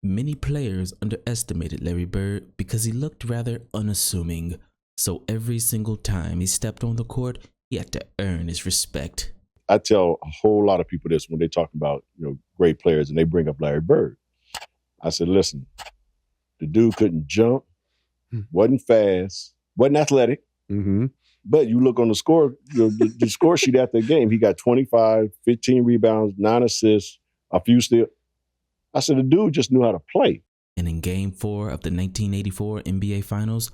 Many players underestimated Larry Bird because he looked rather unassuming, so every single time he stepped on the court, he had to earn his respect. I tell a whole lot of people this when they talk about, great players and they bring up Larry Bird. I said, listen, the dude couldn't jump, wasn't fast, wasn't athletic. Mm-hmm. But you look on the score, the score sheet after the game, he got 25, 15 rebounds, 9 assists, a few steals. I said, the dude just knew how to play. And in Game 4 of the 1984 NBA Finals,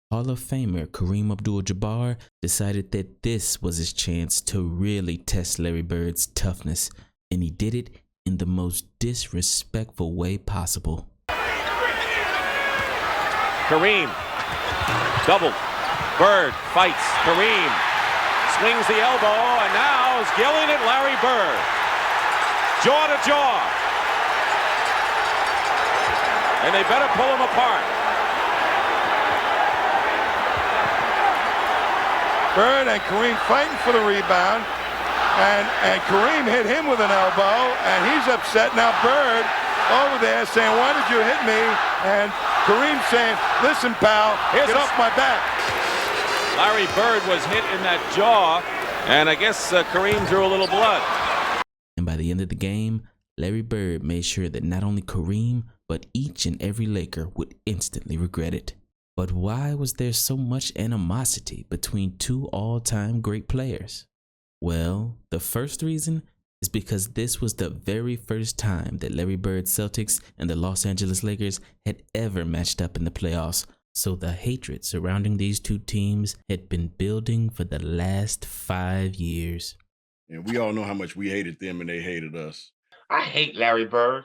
Hall of Famer Kareem Abdul-Jabbar decided that this was his chance to really test Larry Bird's toughness, and he did it in the most disrespectful way possible. Kareem, double. Bird fights. Kareem swings the elbow, and now is yelling at Larry Bird. Jaw to jaw. And they better pull him apart. Bird and Kareem fighting for the rebound. And Kareem hit him with an elbow, and he's upset. Now Bird over there saying, why did you hit me? And Kareem saying, listen, pal, get off my back. Larry Bird was hit in that jaw, and I guess Kareem drew a little blood. And by the end of the game, Larry Bird made sure that not only Kareem, but each and every Laker would instantly regret it. But why was there so much animosity between two all-time great players? Well, the first reason is because this was the very first time that Larry Bird's Celtics and the Los Angeles Lakers had ever matched up in the playoffs. So the hatred surrounding these two teams had been building for the last 5 years. And we all know how much we hated them and they hated us. I hate Larry Bird.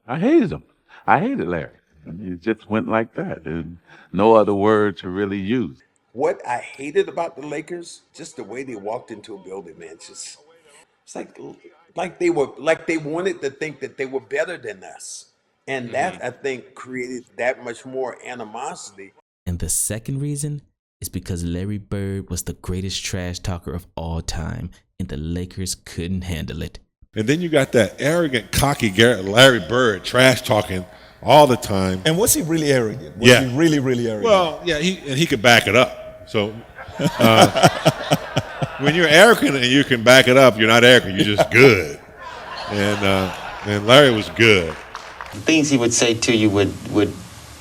I hated him. I hated Larry. It just went like that. There's no other word to really use. What I hated about the Lakers, just the way they walked into a building, man. It's like they wanted to think that they were better than us. And that, I think, created that much more animosity. And the second reason is because Larry Bird was the greatest trash talker of all time, and the Lakers couldn't handle it. And then you got that arrogant, cocky Larry Bird trash talking all the time. And was he really arrogant? Was he really, really arrogant? Well, yeah, he could back it up. So when you're arrogant and you can back it up, you're not arrogant, you're just good. And Larry was good. Things he would say to you would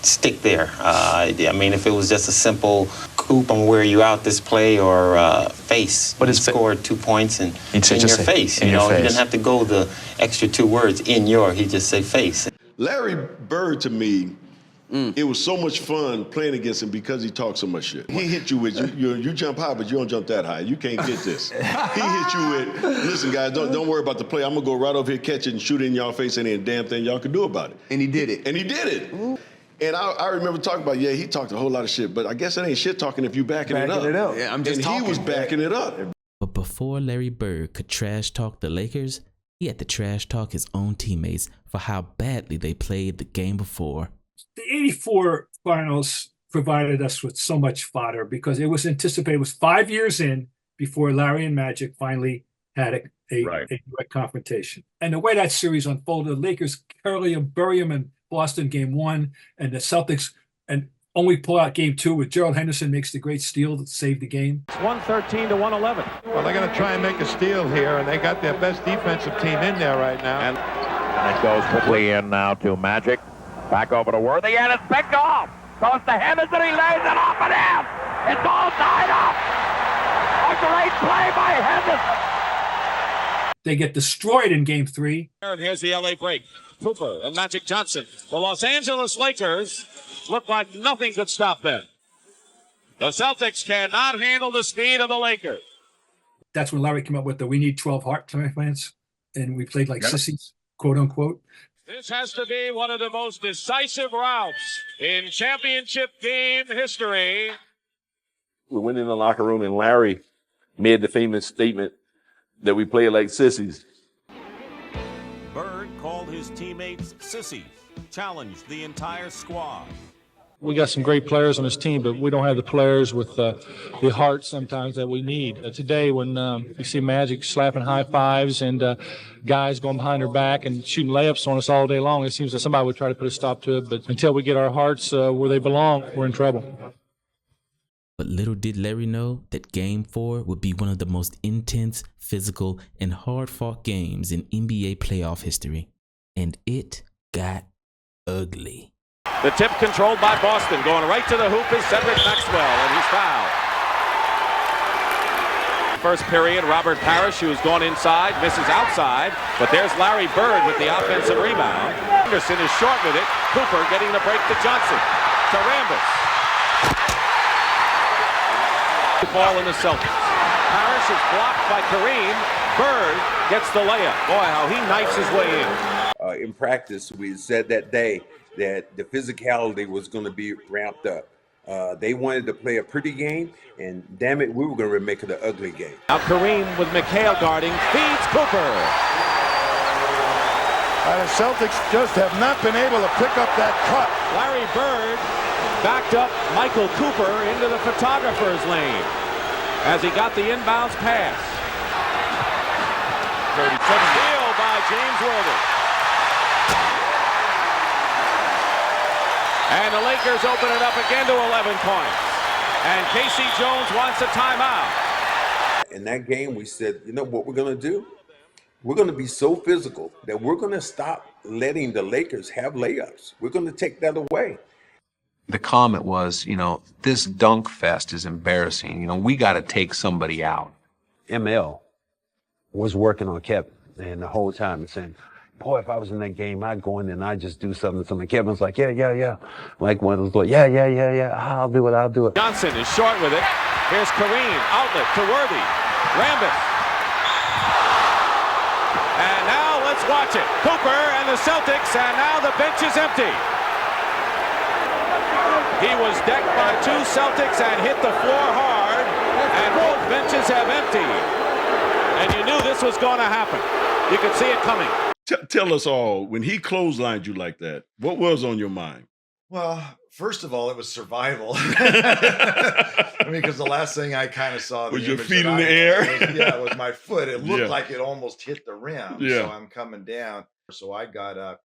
stick there. I mean, if it was just a simple "Coop, I'm wear you out this play," or face, but he scored 2 points and in your face. He didn't have to go the extra 2 words he'd just say face. Larry Bird, to me, it was so much fun playing against him because he talked so much shit. He hit you with, you jump high, but you don't jump that high. You can't get this. He hit you with, listen, guys, don't worry about the play. I'm going to go right over here, catch it, and shoot it in y'all face, and ain't a damn thing y'all can do about it. And he did it. And I remember talking about, he talked a whole lot of shit, but I guess it ain't shit talking if you backing it up. Yeah, I'm just talking. He was backing it up. But before Larry Bird could trash talk the Lakers, he had to trash talk his own teammates for how badly they played the game before. The 84 finals provided us with so much fodder because it was anticipated. It was 5 years in before Larry and Magic finally had a direct confrontation. And the way that series unfolded, the Lakers carry them, bury them in Boston game 1, and the Celtics and only pull out game 2 with Gerald Henderson makes the great steal that saved the game. It's 113 to 111. Well, they're going to try and make a steal here, and they got their best defensive team in there right now. And it goes quickly in now to Magic. Back over to Worthy, and it's picked off. Goes to Henderson, he lays it off and in. It's all tied up. A great play by Henderson. They get destroyed in game 3. And here's the LA break. Cooper and Magic Johnson. The Los Angeles Lakers look like nothing could stop them. The Celtics cannot handle the speed of the Lakers. That's when Larry came up with the "We need 12 heart transplants," and we played like sissies, quote unquote. This has to be one of the most decisive routes in championship game history. We went in the locker room and Larry made the famous statement that we play like sissies. Bird called his teammates sissies, challenged the entire squad. We got some great players on this team, but we don't have the players with the heart sometimes that we need. Today, when you see Magic slapping high fives and guys going behind their back and shooting layups on us all day long, it seems that somebody would try to put a stop to it. But until we get our hearts where they belong, we're in trouble. But little did Larry know that Game 4 would be one of the most intense, physical, and hard-fought games in NBA playoff history. And it got ugly. The tip controlled by Boston. Going right to the hoop is Cedric Maxwell, and he's fouled. First period, Robert Parrish, who's gone inside, misses outside. But there's Larry Bird with the offensive rebound. Anderson is short with it. Cooper getting the break to Johnson. To Rambis. Ball in the Celtics. Parrish is blocked by Kareem. Bird gets the layup. Boy, how he knifes his way in. In practice, we said that day that the physicality was going to be ramped up. They wanted to play a pretty game, and damn it, we were going to make it an ugly game. Now Kareem with McHale guarding, feeds Cooper. The Celtics just have not been able to pick up that cut. Larry Bird backed up Michael Cooper into the photographer's lane as he got the inbounds pass. 37 steal by James Worthy. And the Lakers open it up again to 11 points. And Casey Jones wants a timeout. In that game, we said, you know what we're going to do? We're going to be so physical that we're going to stop letting the Lakers have layups. We're going to take that away. The comment was, this dunk fest is embarrassing. We got to take somebody out. ML was working on Kevin and the whole time and saying, boy, if I was in that game, I'd go in there and I'd just do something. Kevin's like, yeah. Like one of those, yeah. I'll do it. Johnson is short with it. Here's Kareem, outlet to Worthy. Rambis. And now let's watch it. Cooper and the Celtics, and now the bench is empty. He was decked by two Celtics and hit the floor hard, and both benches have emptied. And you knew this was going to happen. You could see it coming. Tell us all, when he clotheslined you like that, what was on your mind? Well, first of all, it was survival. I mean, because the last thing I kind of saw was your feet in the air. It was my foot. It looked like it almost hit the rim. Yeah. So I'm coming down. So I got up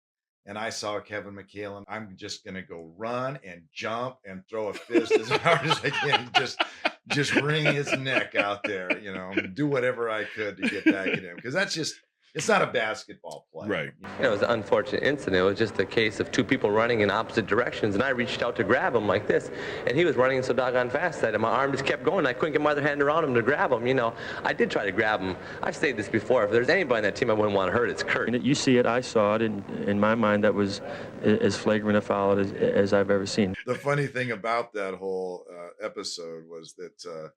and I saw Kevin McHale, and I'm just going to go run and jump and throw a fist as hard as I can. Just wring his neck out there, do whatever I could to get back at him. Because it's not a basketball play. Right. It was an unfortunate incident. It was just a case of two people running in opposite directions, and I reached out to grab him like this, and he was running so doggone fast that my arm just kept going. I couldn't get my other hand around him to grab him. I did try to grab him. I've stated this before. If there's anybody on that team I wouldn't want to hurt, it's Kurt. You see it, I saw it, and in my mind, that was as flagrant a foul as I've ever seen. The funny thing about that whole episode was that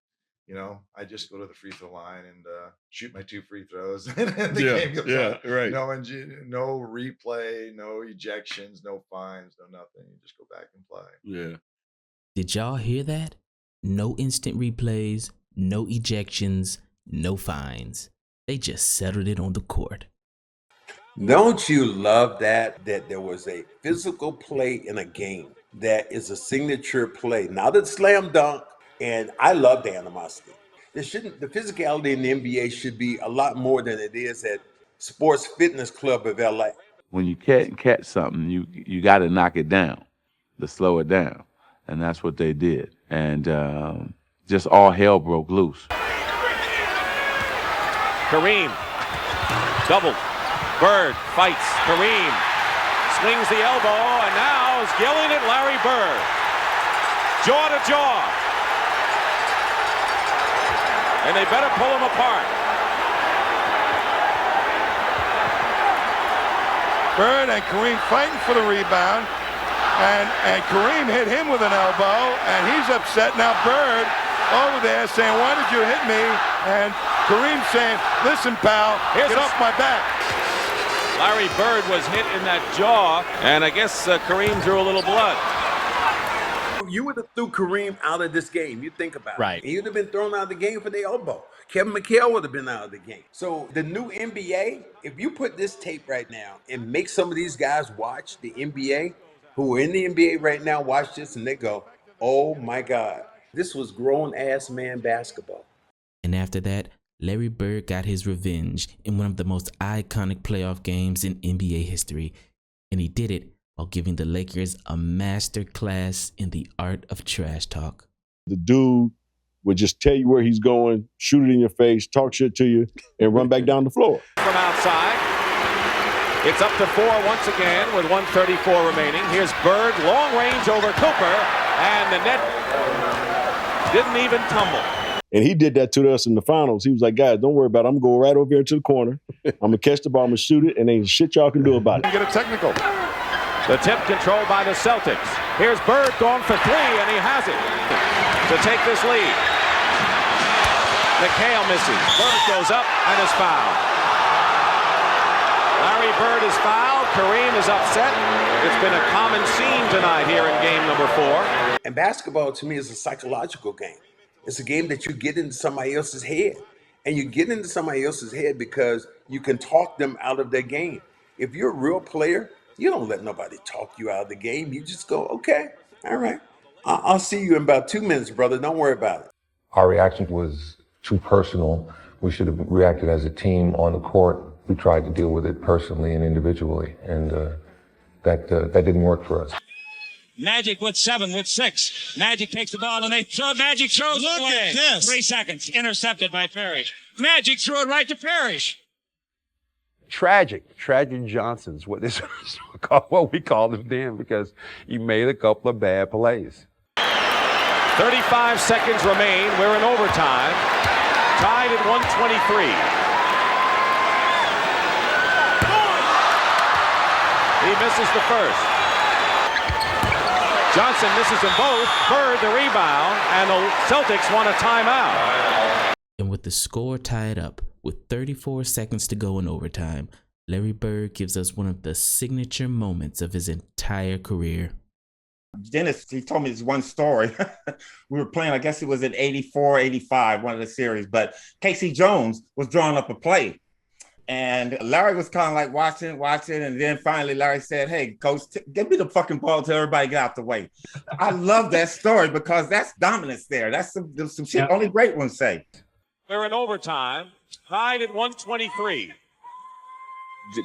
I just go to the free throw line and shoot my 2 free throws. And the game goes on. Right. No replay, no ejections, no fines, no nothing. You just go back and play. Yeah. Did y'all hear that? No instant replays, no ejections, no fines. They just settled it on the court. Don't you love that there was a physical play in a game that is a signature play, not a slam dunk? And I love the animosity. The physicality in the NBA should be a lot more than it is at Sports Fitness Club of LA. When you catch something, you got to knock it down, to slow it down, and that's what they did. And just all hell broke loose. Kareem, double. Bird fights Kareem, swings the elbow, and now is yelling at Larry Bird. Jaw to jaw. And they better pull him apart. Bird and Kareem fighting for the rebound. And Kareem hit him with an elbow, and he's upset. Now Bird over there saying, why did you hit me? And Kareem saying, listen, pal, get off my back. Larry Bird was hit in that jaw, and I guess Kareem drew a little blood. You would have threw Kareem out of this game. You think about right. it. He would have been thrown out of the game for the elbow. Kevin McHale would have been out of the game. So the new NBA, if you put this tape right now and make some of these guys watch the NBA, who are in the NBA right now watch this and they go, oh my God, this was grown-ass man basketball. And after that, Larry Bird got his revenge in one of the most iconic playoff games in NBA history. And he did it while giving the Lakers a master class in the art of trash talk. The dude would just tell you where he's going, shoot it in your face, talk shit to you, and run back down the floor. From outside, it's up to 4 once again with 1:34 remaining. Here's Bird, long range over Cooper, and the net didn't even tumble. And he did that to us in the finals. He was like, guys, don't worry about it. I'm going to go right over here to the corner. I'm going to catch the ball, I'm going to shoot it, and ain't shit y'all can do about it. Get a technical. The tip controlled by the Celtics. Here's Bird going for 3, and he has it to take this lead. McHale misses. Bird goes up and is fouled. Larry Bird is fouled. Kareem is upset. It's been a common scene tonight here in game number 4. And basketball, to me, is a psychological game. It's a game that you get into somebody else's head. And you get into somebody else's head because you can talk them out of their game. If you're a real player, you don't let nobody talk you out of the game. You just go, okay, all right. I'll see you in about 2 minutes, brother. Don't worry about it. Our reaction was too personal. We should have reacted as a team on the court. We tried to deal with it personally and individually, and that didn't work for us. Magic with 7, with 6. Magic takes the ball and they throw. Magic throws it away. Look at this. 3 seconds. Intercepted by Parrish. Magic threw it right to Parrish. Tragic Johnson's what we called him then, because he made a couple of bad plays. 35 seconds remain. We're in overtime. Tied at 123. He misses the first. Johnson misses them both. Bird the rebound, and the Celtics want a timeout. And with the score tied up with 34 seconds to go in overtime, Larry Bird gives us one of the signature moments of his entire career. Dennis, he told me this one story. We were playing, I guess it was in 84, 85, one of the series, but Casey Jones was drawing up a play. And Larry was kind of like watching, and then finally Larry said, hey, coach, give me the fucking ball till everybody get out the way. I love that story because that's dominance there. That's some shit only great ones say. We're in overtime, tied at 123.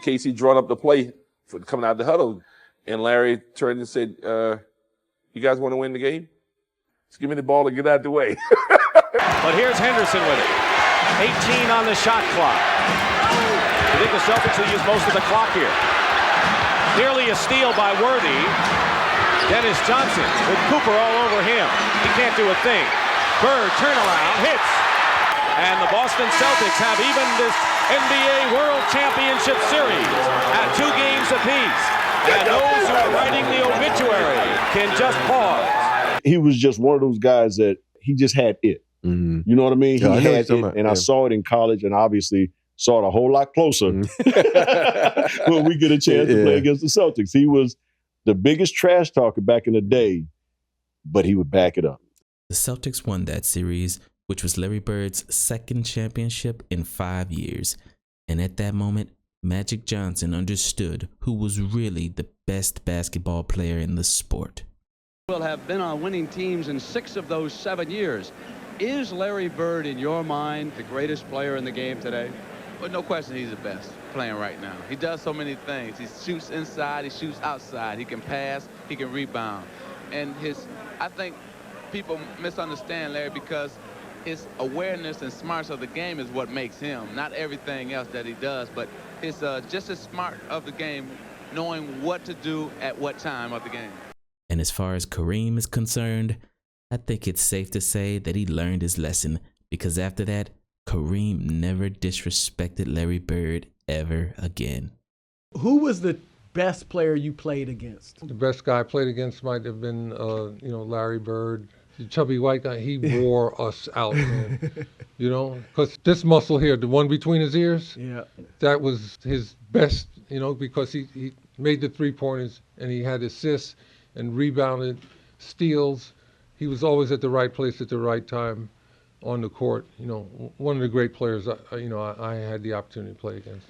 Casey drawn up the play for coming out of the huddle, and Larry turned and said, you guys want to win the game? Just give me the ball and get out of the way. But here's Henderson with it. 18 on the shot clock. I think the Celtics will use most of the clock here. Nearly a steal by Worthy. Dennis Johnson with Cooper all over him. He can't do a thing. Bird turnaround, hits. And the Boston Celtics have even this NBA World Championship Series at 2 games apiece. And those who are writing the obituary can just pause. He was just one of those guys that he just had it. Mm-hmm. You know what I mean? Yeah, he had it, and I saw it in college, and obviously saw it a whole lot closer when we get a chance to play against the Celtics. He was the biggest trash talker back in the day, but he would back it up. The Celtics won that series, which was Larry Bird's second championship in 5 years. And at that moment, Magic Johnson understood who was really the best basketball player in the sport. Will have been on winning teams in 6 of those 7 years. Is Larry Bird, in your mind, the greatest player in the game today? Well, no question he's the best playing right now. He does so many things. He shoots inside, he shoots outside. He can pass, he can rebound. And I think people misunderstand Larry because his awareness and smarts of the game is what makes him, not everything else that he does, but his just as smart of the game, knowing what to do at what time of the game. And as far as Kareem is concerned, I think it's safe to say that he learned his lesson, because after that, Kareem never disrespected Larry Bird ever again. Who was the best player you played against? The best guy I played against might have been, Larry Bird. The chubby white guy, he wore us out, man. Because this muscle here, the one between his ears, that was his best, because he made the 3-pointers and he had assists and rebounded, steals. He was always at the right place at the right time on the court. One of the great players I had the opportunity to play against.